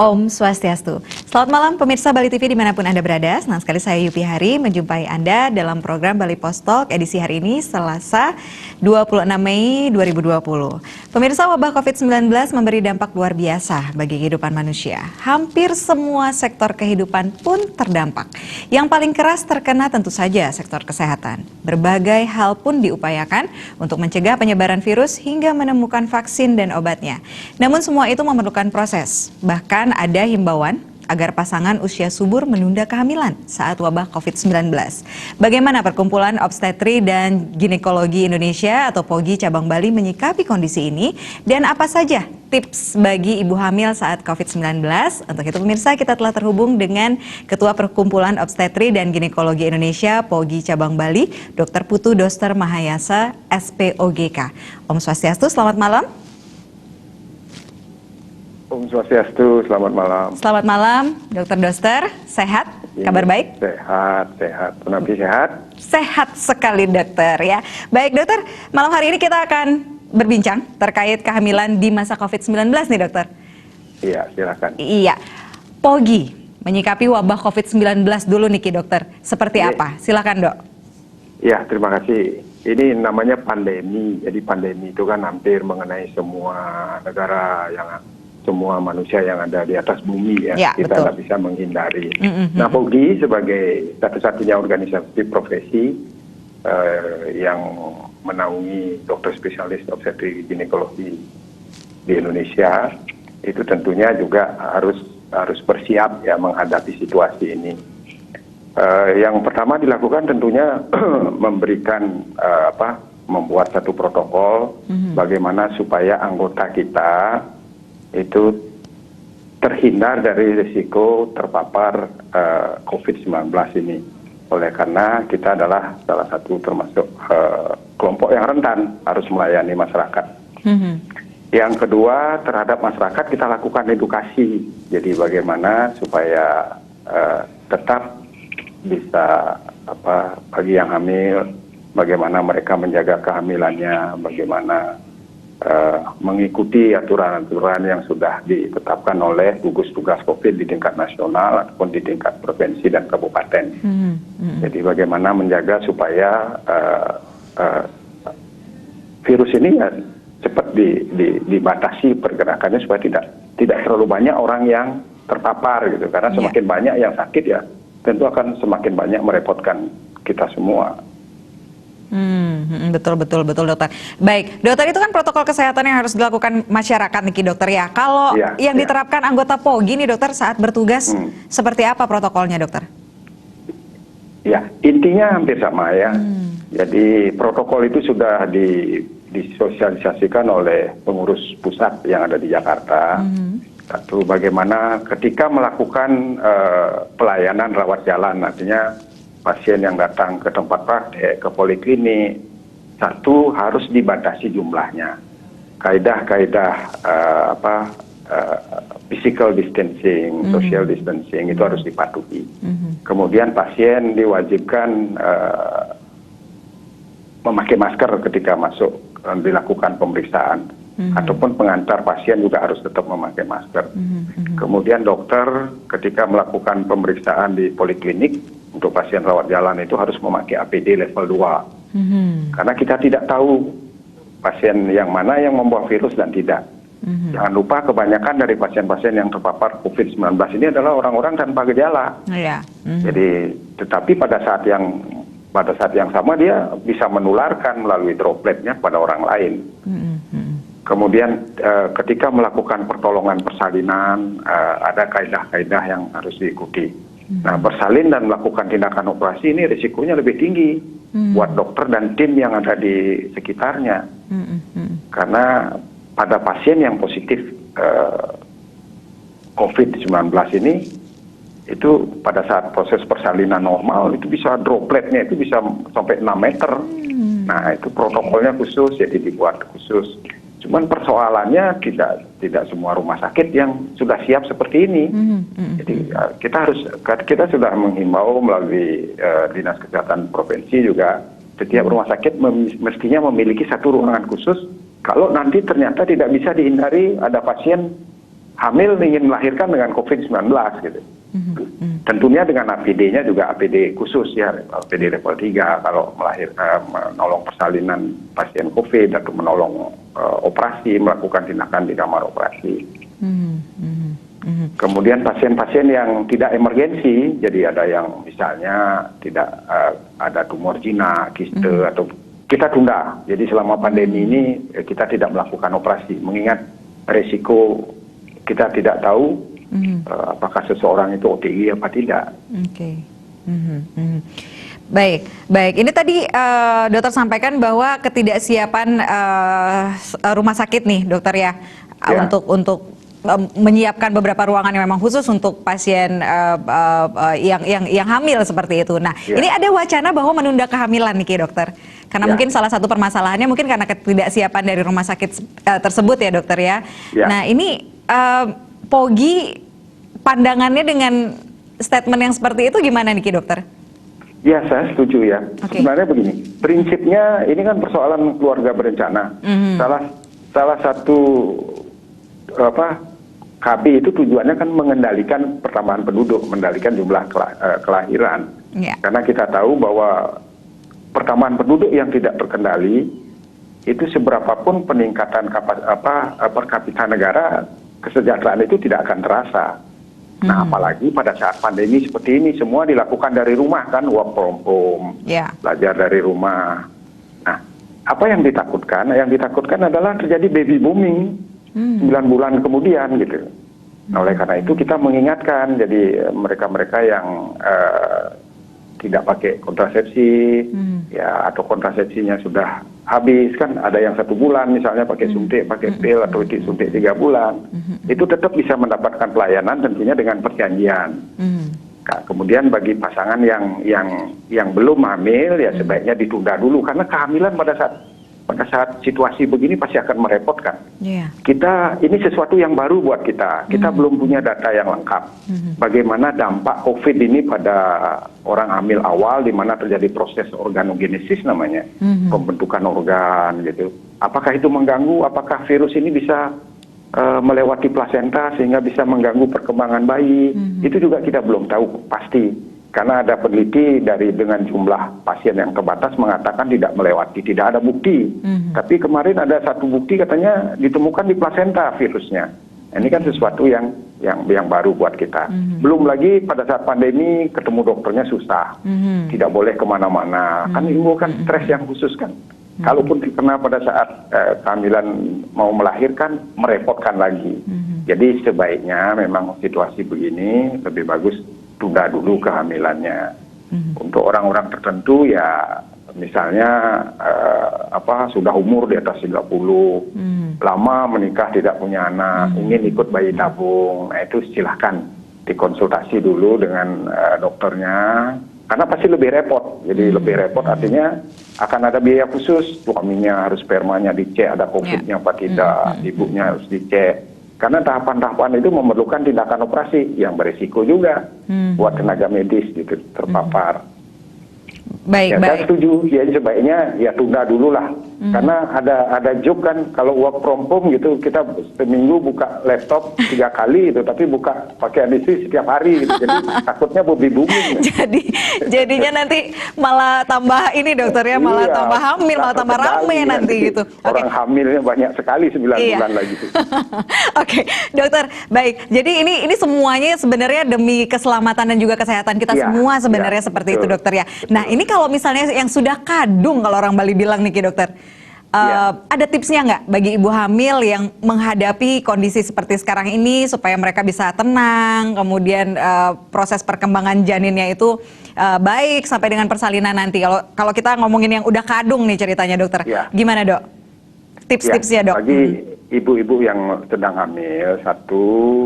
Om Swastiastu. Selamat malam pemirsa Bali TV dimanapun Anda berada. Senang sekali saya Yupi Hari menjumpai Anda dalam program Bali Post Talk edisi hari ini Selasa 26 Mei 2020. Pemirsa, wabah COVID-19 memberi dampak luar biasa bagi kehidupan manusia. Hampir semua sektor kehidupan pun terdampak. Yang paling keras terkena tentu saja sektor kesehatan. Berbagai hal pun diupayakan untuk mencegah penyebaran virus hingga menemukan vaksin dan obatnya. Namun semua itu memerlukan proses. Bahkan ada himbauan agar pasangan usia subur menunda kehamilan saat wabah COVID-19. Bagaimana Perkumpulan Obstetri dan Ginekologi Indonesia atau POGI Cabang Bali menyikapi kondisi ini dan apa saja tips bagi ibu hamil saat COVID-19? Untuk itu pemirsa, kita telah terhubung dengan Ketua Perkumpulan Obstetri dan Ginekologi Indonesia POGI Cabang Bali, Dr. Putu Doster Mahayasa, SPOGK. Om Swastiastu, selamat malam. Om Swastiastu, selamat malam. Selamat malam, Dr. Doster. Sehat? Kabar baik? Sehat. Nabi sehat? Sehat sekali, dokter ya. Baik, dokter. Malam hari ini kita akan berbincang terkait kehamilan di masa COVID-19 nih, dokter. Iya, silakan. Iya. POGI menyikapi wabah COVID-19 dulu nih, dokter. Seperti apa? Silakan, dok. Iya, terima kasih. Ini namanya pandemi. Jadi pandemi itu kan hampir mengenai semua negara semua manusia yang ada di atas bumi ya, kita nggak bisa menghindari. Nah, POGI sebagai satu-satunya organisasi profesi yang menaungi dokter spesialis obstetri ginekologi di Indonesia, itu tentunya juga harus bersiap ya menghadapi situasi ini. Yang pertama dilakukan tentunya memberikan membuat satu protokol bagaimana supaya anggota kita itu terhindar dari risiko terpapar COVID-19 ini. Oleh karena kita adalah salah satu termasuk kelompok yang rentan harus melayani masyarakat. Yang kedua, terhadap masyarakat kita lakukan edukasi. Jadi bagaimana supaya tetap bisa bagi yang hamil, bagaimana mereka menjaga kehamilannya, bagaimana mengikuti aturan-aturan yang sudah ditetapkan oleh gugus tugas COVID di tingkat nasional ataupun di tingkat provinsi dan kabupaten. Jadi bagaimana menjaga supaya virus ini ya cepat dibatasi pergerakannya supaya tidak terlalu banyak orang yang terpapar gitu. Karena semakin banyak yang sakit ya tentu akan semakin banyak merepotkan kita semua. Betul dokter. Baik, dokter, itu kan protokol kesehatan yang harus dilakukan masyarakat nih dokter ya. Kalau yang diterapkan anggota POGI nih dokter saat bertugas, seperti apa protokolnya dokter? Ya, intinya hampir sama ya. Jadi protokol itu sudah disosialisasikan oleh pengurus pusat yang ada di Jakarta. Satu, bagaimana ketika melakukan pelayanan rawat jalan, artinya pasien yang datang ke tempat praktek, ke poliklinik, satu harus dibatasi jumlahnya. Kaidah-kaidah physical distancing, social distancing itu harus dipatuhi. Kemudian pasien diwajibkan memakai masker ketika masuk dilakukan pemeriksaan. Ataupun pengantar pasien juga harus tetap memakai masker. Kemudian dokter ketika melakukan pemeriksaan di poliklinik untuk pasien rawat jalan itu harus memakai APD level 2. Karena kita tidak tahu pasien yang mana yang membawa virus dan tidak. Jangan lupa kebanyakan dari pasien-pasien yang terpapar COVID-19 ini adalah orang-orang tanpa gejala. Jadi tetapi pada saat yang sama dia bisa menularkan melalui dropletnya pada orang lain. Kemudian ketika melakukan pertolongan persalinan, ada kaidah-kaidah yang harus diikuti. Nah, bersalin dan melakukan tindakan operasi ini risikonya lebih tinggi buat dokter dan tim yang ada di sekitarnya. Karena pada pasien yang positif COVID-19 ini, itu pada saat proses persalinan normal itu bisa dropletnya itu bisa sampai 6 meter. Nah, itu protokolnya khusus, jadi dibuat khusus. Cuman persoalannya tidak semua rumah sakit yang sudah siap seperti ini. Jadi kita sudah menghimbau melalui Dinas Kesehatan Provinsi juga, setiap rumah sakit mestinya memiliki satu ruangan khusus. Kalau nanti ternyata tidak bisa dihindari ada pasien hamil ingin melahirkan dengan COVID-19 gitu. Tentunya dengan APD-nya juga APD khusus ya, APD level 3 kalau menolong persalinan pasien COVID atau menolong operasi, melakukan tindakan di kamar operasi. Kemudian pasien-pasien yang tidak emergensi, jadi ada yang misalnya tidak ada tumor jinak, kiste atau kita tunda. Jadi selama pandemi ini kita tidak melakukan operasi, mengingat resiko kita tidak tahu apakah seseorang itu OTG apa tidak. Oke. Baik. Ini tadi dokter sampaikan bahwa ketidaksiapan rumah sakit nih, dokter ya, untuk menyiapkan beberapa ruangan yang memang khusus untuk pasien yang hamil seperti itu. Nah, ini ada wacana bahwa menunda kehamilan nih, dokter. Karena mungkin salah satu permasalahannya mungkin karena ketidaksiapan dari rumah sakit tersebut ya, dokter ya. Nah, ini Pogi pandangannya dengan statement yang seperti itu gimana nih, dokter? Ya, saya setuju ya. Sebenarnya begini, prinsipnya ini kan persoalan keluarga berencana. Salah satu KB itu tujuannya kan mengendalikan pertambahan penduduk, mengendalikan jumlah kelahiran. Karena kita tahu bahwa pertambahan penduduk yang tidak terkendali itu seberapapun peningkatan per kapita negara, kesejahteraan itu tidak akan terasa. Nah, apalagi pada saat pandemi seperti ini semua dilakukan dari rumah kan, work from home, belajar dari rumah. Nah, apa yang ditakutkan? Yang ditakutkan adalah terjadi baby booming 9 bulan kemudian gitu. Nah, oleh karena itu kita mengingatkan, jadi mereka-mereka yang tidak pakai kontrasepsi, ya atau kontrasepsinya sudah habis kan, ada yang 1 bulan misalnya pakai suntik, pakai pil atau suntik 3 bulan, itu tetap bisa mendapatkan pelayanan tentunya dengan perjanjian. Nah, kemudian bagi pasangan yang belum hamil ya sebaiknya ditunda dulu, karena kehamilan pada saat situasi begini pasti akan merepotkan. Kita ini sesuatu yang baru buat kita. Kita belum punya data yang lengkap. Bagaimana dampak COVID ini pada orang hamil awal, di mana terjadi proses organogenesis namanya, pembentukan organ gitu. Apakah itu mengganggu? Apakah virus ini bisa melewati plasenta sehingga bisa mengganggu perkembangan bayi? Itu juga kita belum tahu pasti. Karena ada peneliti dengan jumlah pasien yang terbatas mengatakan tidak melewati, tidak ada bukti. Tapi kemarin ada satu bukti katanya ditemukan di plasenta virusnya. Ini kan sesuatu yang baru buat kita. Belum lagi pada saat pandemi ketemu dokternya susah, tidak boleh kemana-mana. Kan ini bukan stres yang khusus kan. Kalaupun terkena pada saat kehamilan mau melahirkan, merepotkan lagi. Jadi sebaiknya memang situasi begini lebih bagus tunda dulu kehamilannya. Untuk orang-orang tertentu ya misalnya sudah umur di atas 30, lama menikah tidak punya anak, ingin ikut bayi tabung, nah itu silahkan dikonsultasi dulu dengan dokternya, karena pasti lebih repot. Jadi lebih repot artinya akan ada biaya khusus, suaminya harus spermanya dicek ada COVID-nya apa tidak, ibunya harus dicek. Karena tahapan-tahapan itu memerlukan tindakan operasi yang berisiko juga buat tenaga medis gitu terpapar. Saya setuju, ya sebaiknya ya tunda dulu lah. Karena ada joke kan, kalau work from home gitu kita seminggu buka laptop 3 kali gitu, tapi buka pakai anestesi setiap hari gitu. Jadi takutnya baby booming. Jadinya nanti malah tambah ini dokter ya, malah tambah hamil, malah tambah rame nanti gitu. Orang hamilnya banyak sekali 9 bulan lagi. Oke, dokter, baik. Jadi ini semuanya sebenarnya demi keselamatan dan juga kesehatan kita semua sebenarnya seperti itu dokter ya. Nah, ini kalau misalnya yang sudah kadung, kalau orang Bali bilang nih dokter, ada tipsnya nggak bagi ibu hamil yang menghadapi kondisi seperti sekarang ini supaya mereka bisa tenang, kemudian proses perkembangan janinnya itu baik sampai dengan persalinan nanti. Kalau kita ngomongin yang udah kadung nih ceritanya dokter, gimana dok? Tips-tipsnya dok? Bagi ibu-ibu yang sedang hamil, satu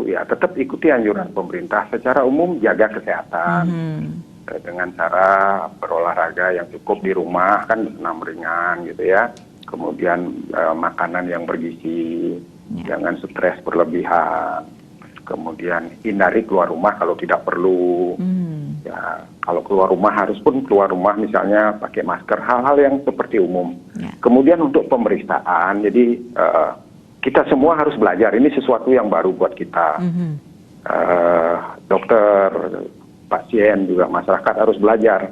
ya tetap ikuti anjuran pemerintah secara umum, jaga kesehatan. Dengan cara berolahraga yang cukup di rumah, kan senam ringan gitu ya. Kemudian makanan yang bergizi, jangan stres berlebihan. Kemudian hindari keluar rumah kalau tidak perlu. Ya, kalau keluar rumah harus pun keluar rumah misalnya pakai masker, hal-hal yang seperti umum. Kemudian untuk pemeriksaan, jadi kita semua harus belajar. Ini sesuatu yang baru buat kita. Dokter, pasien juga masyarakat harus belajar.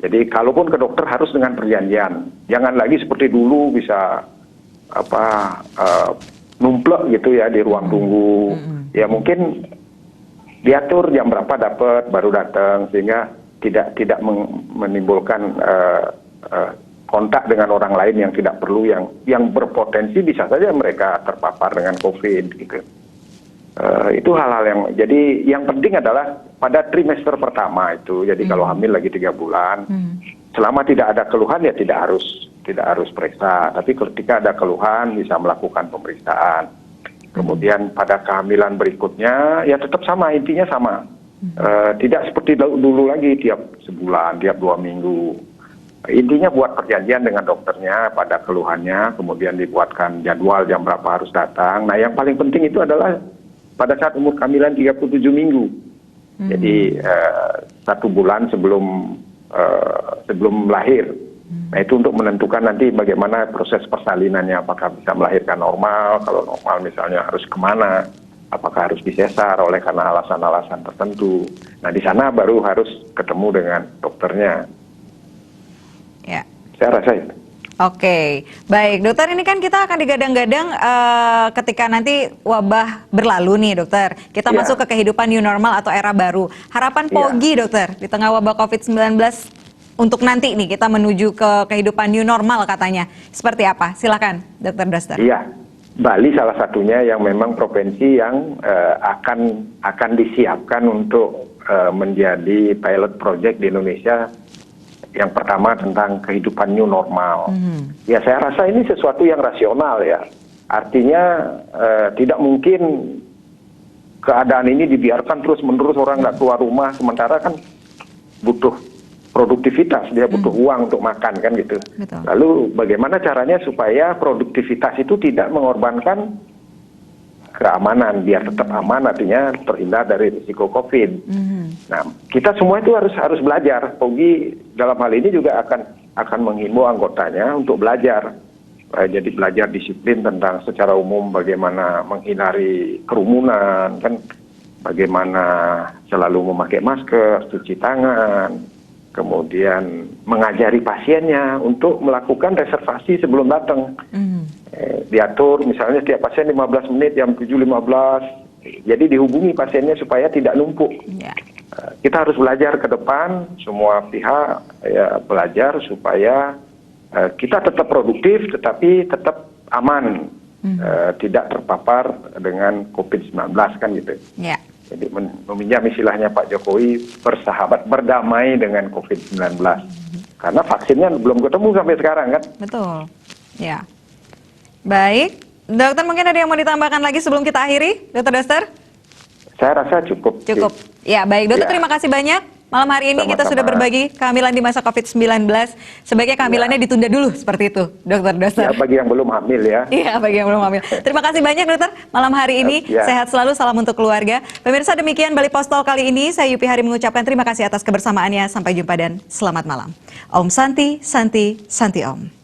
Jadi kalaupun ke dokter harus dengan perjanjian. Jangan lagi seperti dulu bisa numplek gitu ya di ruang tunggu. Ya mungkin diatur jam berapa dapat baru datang sehingga tidak menimbulkan kontak dengan orang lain yang tidak perlu, yang berpotensi bisa saja mereka terpapar dengan COVID gitu. Itu hal-hal yang, jadi yang penting adalah pada trimester pertama itu, jadi kalau hamil lagi 3 bulan, selama tidak ada keluhan ya tidak harus periksa, tapi ketika ada keluhan bisa melakukan pemeriksaan. Kemudian pada kehamilan berikutnya ya tetap sama, intinya sama. Tidak seperti dulu lagi tiap sebulan, tiap 2 minggu. Intinya buat perjanjian dengan dokternya pada keluhannya, kemudian dibuatkan jadwal jam berapa harus datang. Nah yang paling penting itu adalah pada saat umur kehamilan 37 minggu. Jadi 1 bulan sebelum lahir. Nah itu untuk menentukan nanti bagaimana proses persalinannya, apakah bisa melahirkan normal, kalau normal misalnya harus kemana, apakah harus disesar oleh karena alasan-alasan tertentu. Nah di sana baru harus ketemu dengan dokternya. Ya. Saya rasa itu. Oke, baik dokter, ini kan kita akan digadang-gadang ketika nanti wabah berlalu nih dokter, kita masuk ke kehidupan new normal atau era baru. Harapan POGI dokter di tengah wabah COVID-19 untuk nanti nih kita menuju ke kehidupan new normal katanya, seperti apa? Silakan dokter Doster. Iya, Bali salah satunya yang memang provinsi yang akan disiapkan untuk menjadi pilot project di Indonesia. Yang pertama tentang kehidupan new normal. Ya saya rasa ini sesuatu yang rasional ya. Artinya tidak mungkin keadaan ini dibiarkan terus-menerus orang nggak keluar rumah. Sementara kan butuh produktivitas, dia butuh uang untuk makan kan gitu. Betul. Lalu bagaimana caranya supaya produktivitas itu tidak mengorbankan keamanan, biar tetap aman, artinya terhindar dari risiko COVID. Nah, kita semua itu harus belajar. POGI dalam hal ini juga akan menghimbau anggotanya untuk belajar. Jadi belajar disiplin tentang secara umum bagaimana menghindari kerumunan, kan, bagaimana selalu memakai masker, cuci tangan, kemudian mengajari pasiennya untuk melakukan reservasi sebelum datang. Diatur misalnya setiap pasien 15 menit jam 7.15, jadi dihubungi pasiennya supaya tidak numpuk. Kita harus belajar ke depan, semua pihak ya belajar supaya kita tetap produktif tetapi tetap aman, tidak terpapar dengan COVID-19 kan gitu. Jadi meminjam istilahnya Pak Jokowi, bersahabat berdamai dengan COVID-19. Karena vaksinnya belum ketemu sampai sekarang kan. Betul, ya. Baik, dokter mungkin ada yang mau ditambahkan lagi sebelum kita akhiri, dokter Doster? Saya rasa cukup. Cukup. Ya, baik. Dokter, terima kasih banyak. Malam hari ini kita sudah berbagi kehamilan di masa COVID-19. Sebaiknya kehamilannya ditunda dulu, seperti itu, dokter Doster. Ya, bagi yang belum hamil ya. Iya, bagi yang belum hamil. Terima kasih banyak, dokter. Malam hari ini, sehat selalu, salam untuk keluarga. Pemirsa, demikian Bali Postol kali ini. Saya Yupi Hari mengucapkan terima kasih atas kebersamaannya. Sampai jumpa dan selamat malam. Om Santi, Santi, Santi Om.